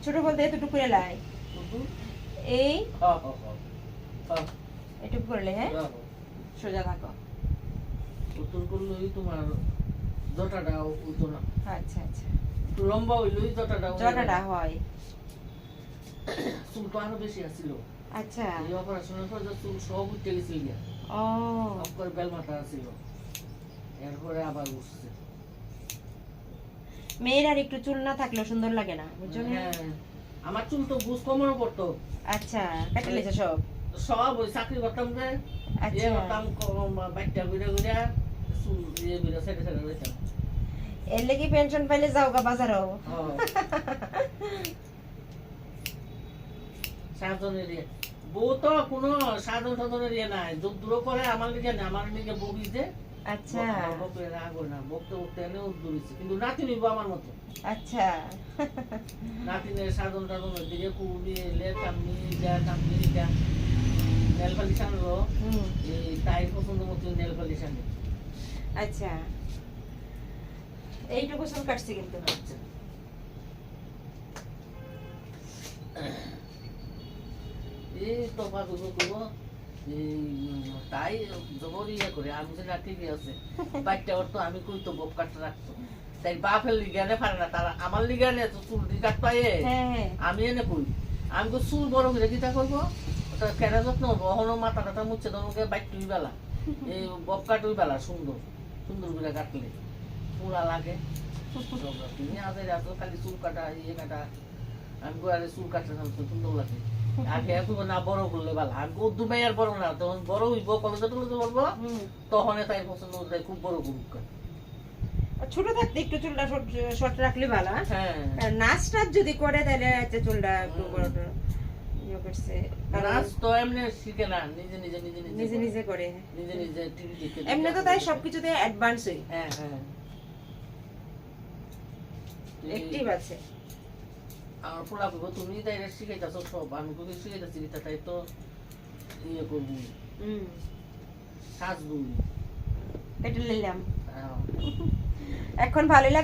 ছোট বলতে এতটুকু করে লাই এই এটুকু করলে হ্যাঁ সোজা থাকো উত্তর করলেই তোমার জটাটা উঠতো না। আচ্ছা আচ্ছা একটু লম্বা হইলেই জটাটা হয় চুল তো আরো বেশি আছিল। আচ্ছা এই অপারেশনের পর চুল সব উঠে গেছিল গিয়া ও করে বেলমাটা ছিল এরপরে আবার উঠছে। মেয়ের আর একটু চুল না থাকলেও সুন্দর লাগে না বুঝছো না? হ্যাঁ আমার চুল তো বুঝ কমানো পড়তো। আচ্ছা কেটে লেছে সব সব ওই চাকরি করতাম যে আচ্ছা করতাম বাচ্চা ঘুরে ঘুরে চুল দিয়ে ঘুরে সেটে সেটে রয়েছে। এর লেগে পেনশন পাইলে যাও গা বাজারও সাধনের ইয়ে বউ তো কোনো সাধন সাধনের ইয়ে নাই যোগ দূর করে আমার লিগে না আমার লিগে বউ দিতে। আচ্ছা বকতে বকতে এনেও দূরেছে কিন্তু নাতি নিব আমার মতো। আচ্ছা নাতিনের সাধন টাধনের দিকে কুড়ি এলে কামনি যা কামনি যা নেল পালিশ আনলো এই তাই পছন্দ মতো নেল পালিশ আনে। আচ্ছা এইটুকু চুল কাটছি কিন্তু আচ্ছা এই তো পাবো করবো তাই জবর ইয়ে করে আমি যে ঠিকই আছে বাচ্চা ওর তো আমি কই তো বক কাটতে রাখতো তাই বাপের লিগানে পারে না তারা আমার লিগানে তো চুল দি কাট পায়ে আমি এনে কই আমি তো চুল বড় করে কিটা করবো ওটা কেনা যত্ন বহন মাথা টাথা মুচ্ছে তোমাকে বাইক তুই বেলা এই বক কাটুই বেলা সুন্দর সুন্দর করে কাটলে পুরা লাগে তুমি আজ রাত খালি চুল কাটা ইয়ে কাটা আমি আরে চুল কাটতে সুন্দর লাগে আগে এত না বড় করলে ভালো আমি দুবাই আর বড় না তখন বড় হইব কলেজে টলেজে বলবো তখন তাই পছন্দ হয়ে খুব বড় করুক। ছোট থাকতে একটু চুলটা শর্ট রাখলে ভালো হ্যাঁ নাচ টাচ যদি করে তাহলে চুলটা একটু বড় ইয়ে করছে নাচ তো এমনি শিখে না নিজে নিজে নিজে নিজে নিজে করে নিজে নিজে টিভি দেখে এমনি তো তাই সবকিছুতে অ্যাডভান্স হই হ্যাঁ হ্যাঁ অ্যাক্টিভ আছে আমার পোলা করবো তুমি তাই শিখাইতেছো সব আমি তোকে শিখাইতেছি তাই তো ইয়ে করবো সাজবো কেটে নিলাম এখন ভালোই লাগে।